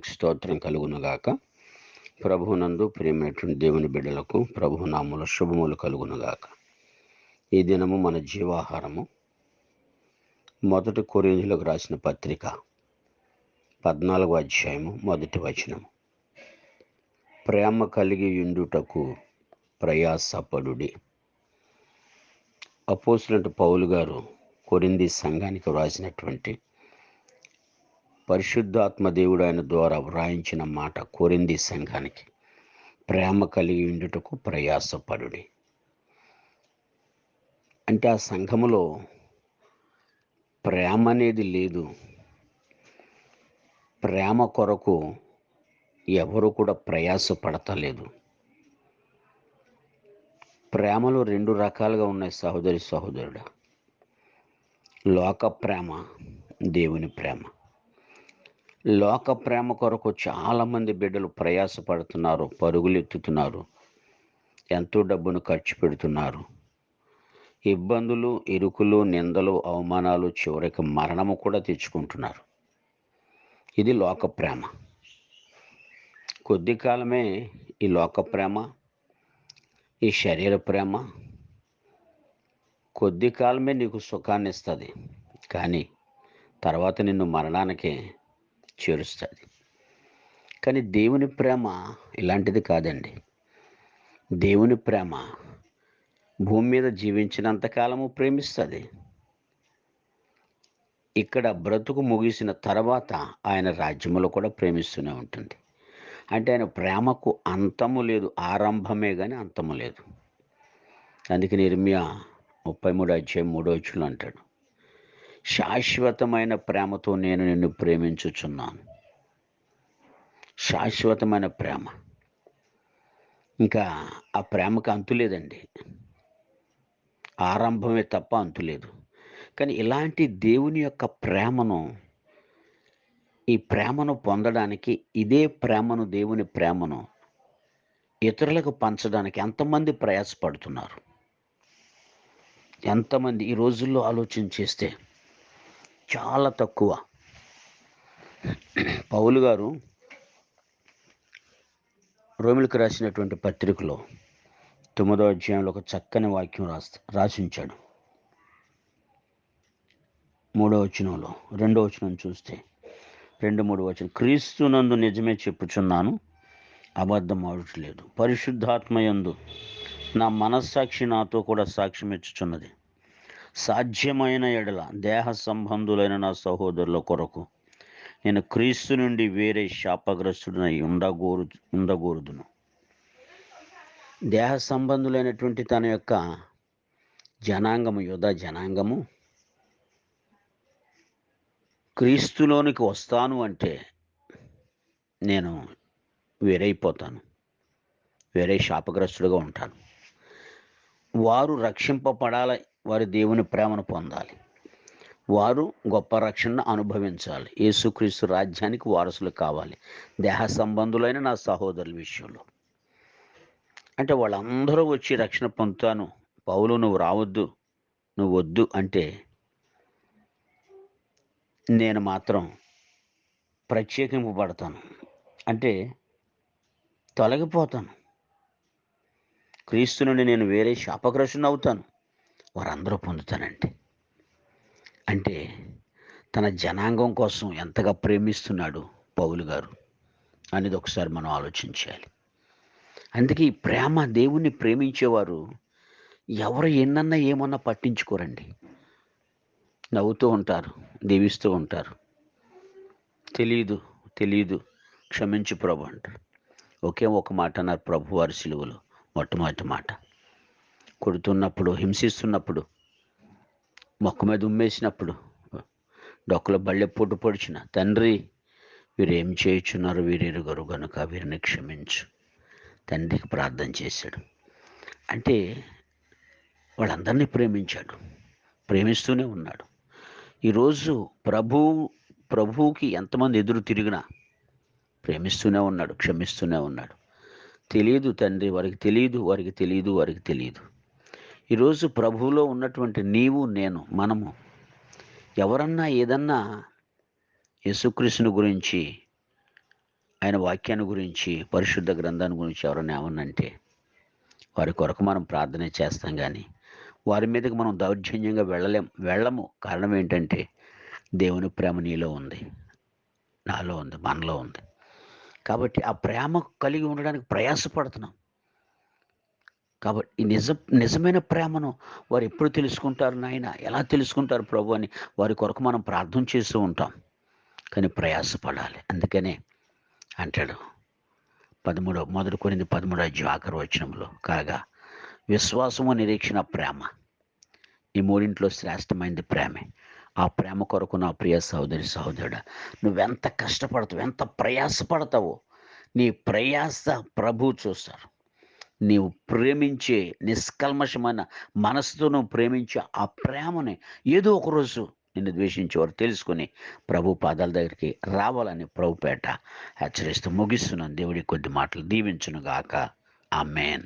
నామానికి స్తోత్రం కలుగునుగాక. ప్రభువునందు ప్రియమైనటువంటి దేవుని బిడ్డలకు ప్రభునామముల శుభములు కలుగునుగాక. ఈ దినము మన జీవాహారము 1 కొరింథీయులకు రాసిన పత్రిక 14వ అధ్యాయము 1వ వచనము. ప్రేమ కలిగి యుండుటకు ప్రయాసపడుడి. అపోస్తలుడైన పౌలు గారు కొరింథీ సంఘానికి వ్రాసినటువంటి పరిశుద్ధాత్మ దేవుడు ఆయన ద్వారా వ్రాయించిన మాట కొరింథీ సంఘానికి, ప్రేమ కలిగి ఉండుటకు ప్రయాసపడుడి. అంటే ఆ సంఘములో ప్రేమ అనేది లేదు. ప్రేమ కొరకు ఎవరు కూడా ప్రయాసపడతలేదు. ప్రేమలో 2 రకాలుగా ఉన్నాయి సహోదరి సహోదరుడు. లోక ప్రేమ, దేవుని ప్రేమ. లోక ప్రేమ కొరకు చాలామంది బిడ్డలు ప్రయాసపడుతున్నారు, పరుగులు ఎత్తుతున్నారు, ఎంతో డబ్బును ఖర్చు పెడుతున్నారు. ఇబ్బందులు, ఇరుకులు, నిందలు, అవమానాలు, చివరికి మరణము కూడా తెచ్చుకుంటున్నారు. ఇది లోక ప్రేమ. కొద్ది కాలమే ఈ లోక ప్రేమ, ఈ శరీర ప్రేమ కొద్ది కాలమే నీకు సుఖాన్ని ఇస్తుంది, కానీ తర్వాత నిన్ను మరణానికి చేరుస్తుంది. కానీ దేవుని ప్రేమ ఇలాంటిది కాదండి. దేవుని ప్రేమ భూమి మీద జీవించినంతకాలము ప్రేమిస్తుంది. ఇక్కడ బ్రతుకు ముగిసిన తర్వాత ఆయన రాజ్యములో కూడా ప్రేమిస్తూనే ఉంటుంది. అంటే ఆయన ప్రేమకు అంతము లేదు, ఆరంభమే కానీ అంతము లేదు. అందుకని ఇర్మియా 33 అధ్యాయం 3వ వచనంలో అంటాడు, శాశ్వతమైన ప్రేమతో నేను నిన్ను ప్రేమించుచున్నాను. శాశ్వతమైన ప్రేమ. ఇంకా ఆ ప్రేమకు అంతు లేదండి, ఆరంభమే తప్ప అంతు లేదు. కానీ ఇలాంటి దేవుని యొక్క ప్రేమను, ఈ ప్రేమను పొందడానికి, ఇదే ప్రేమను, దేవుని ప్రేమను ఇతరులకు పంచడానికి ఎంతమంది ప్రయాసపడుతున్నారు? ఎంతమంది ఈ రోజుల్లో ఆలోచన చేస్తే చాలా తక్కువ. పౌలు గారు రోమిలకు రాసినటువంటి పత్రికలో 9వ అధ్యాయంలో ఒక చక్కని వాక్యం రాసించాడు. 3వ వచనంలో 2వ వచనం చూస్తే 2-3 వచనం, క్రీస్తునందు నిజమే చెప్పుచున్నాను, అబద్ధం ఆడట్లేదు. పరిశుద్ధాత్మయందు నా మనస్సాక్షి నాతో కూడా సాక్ష్యం ఇచ్చుచున్నది. సాధ్యమైన ఎడల దేహ సంబంధులైన నా సహోదరుల కొరకు నేను క్రీస్తు నుండి వేరే శాపగ్రస్తుడినై ఉండగోరుదును. దేహ సంబంధులైనటువంటి తన యొక్క జనాంగము, యూదా జనాంగము క్రీస్తులోనికి వస్తాను అంటే నేను వేరైపోతాను, వేరే శాపగ్రస్తుడిగా ఉంటాను. వారు రక్షింపబడాలి, వారి దేవుని ప్రేమను పొందాలి, వారు గొప్ప రక్షణను అనుభవించాలి, యేసుక్రీస్తు రాజ్యానికి వారసులు కావాలి, దేహ సంబంధులైన నా సహోదరుల విషయంలో. అంటే వాళ్ళందరూ వచ్చి రక్షణ పొందుతాను, పౌలు నువ్వు రావద్దు, నువ్వు వద్దు అంటే నేను మాత్రం ప్రత్యేకింపబడతాను, అంటే తొలగిపోతాను. క్రీస్తు నుండి నేను వేరే శాపగ్రస్తుని అవుతాను, వారందరూ పొందుతానండి. అంటే తన జనాంగం కోసం ఎంతగా ప్రేమిస్తున్నాడు పౌలు గారు అనేది ఒకసారి మనం ఆలోచించాలి. అందుకే ఈ ప్రేమ, దేవుణ్ణి ప్రేమించేవారు ఎవరు ఎన్నన్నా ఏమన్నా పట్టించుకోరండి. నవ్వుతూ ఉంటారు, దీవిస్తూ ఉంటారు. తెలీదు క్షమించు ప్రభు అంటారు. ఒకే ఒక మాట అన్నారు ప్రభు వారి సిలువలో, మొట్టమొదటి మాట. కొడుతున్నప్పుడు, హింసిస్తున్నప్పుడు, మొక్క మీద ఉమ్మేసినప్పుడు, డొక్కలో బళ్ళెపోటు పొడిచిన, తండ్రి వీరేం చేయుచున్నారు, వీరెరుగరు గనుక వీరిని క్షమించు, తండ్రికి ప్రార్థన చేశాడు. అంటే వాళ్ళందరినీ ప్రేమించాడు, ప్రేమిస్తూనే ఉన్నాడు. ఈరోజు ప్రభువుకి ఎంతమంది ఎదురు తిరిగినా ప్రేమిస్తూనే ఉన్నాడు, క్షమిస్తూనే ఉన్నాడు. తెలియదు తండ్రి, వారికి తెలియదు. ఈరోజు ప్రభువులో ఉన్నటువంటి నీవు, నేను, మనము ఎవరన్నా ఏదన్నా యేసుక్రీస్తుని గురించి ఆయన వాక్యాన్ని గురించి, పరిశుద్ధ గ్రంథాన్ని గురించి ఎవరైనా ఏమన్నంటే వారి కొరకు మనం ప్రార్థన చేస్తాం, కానీ వారి మీదకి మనం దౌర్జన్యంగా వెళ్ళము. కారణం ఏంటంటే దేవుని ప్రేమ నీలో ఉంది, నాలో ఉంది, మనలో ఉంది. కాబట్టి ఆ ప్రేమ కలిగి ఉండడానికి ప్రయాసపడుతున్నాం. కాబట్టి ఈ నిజమైన ప్రేమను వారు ఎప్పుడు తెలుసుకుంటారు నాయన, ఎలా తెలుసుకుంటారు ప్రభు అని వారి కొరకు మనం ప్రార్థన చేస్తూ ఉంటాం. కానీ ప్రయాసపడాలి. అందుకనే అంటాడు 1 కొరింథీ 13 ఆఖరి వచనంలో, కాగా విశ్వాసము, నిరీక్షణ, ప్రేమ, ఈ మూడింట్లో శ్రేష్టమైనది ప్రేమే. ఆ ప్రేమ కొరకు నా ప్రియ సహోదరి సహోదరుడా, నువ్వెంత కష్టపడతావు, ఎంత ప్రయాసపడతావో, నీ ప్రయాస ప్రభువు చూస్తారు. నీవు ప్రేమించే నిష్కల్మషమైన మనసుతో నువ్వు ప్రేమించే ఆ ప్రేమని ఏదో ఒకరోజు నిన్ను ద్వేషించేవారు తెలుసుకుని ప్రభు పాదాల దగ్గరికి రావాలని ప్రభుపేట హెచ్చరిస్తూ ముగిస్తున్నాను. దేవుడి కొద్ది మాటలు దీవించును గాక. ఆమేన్.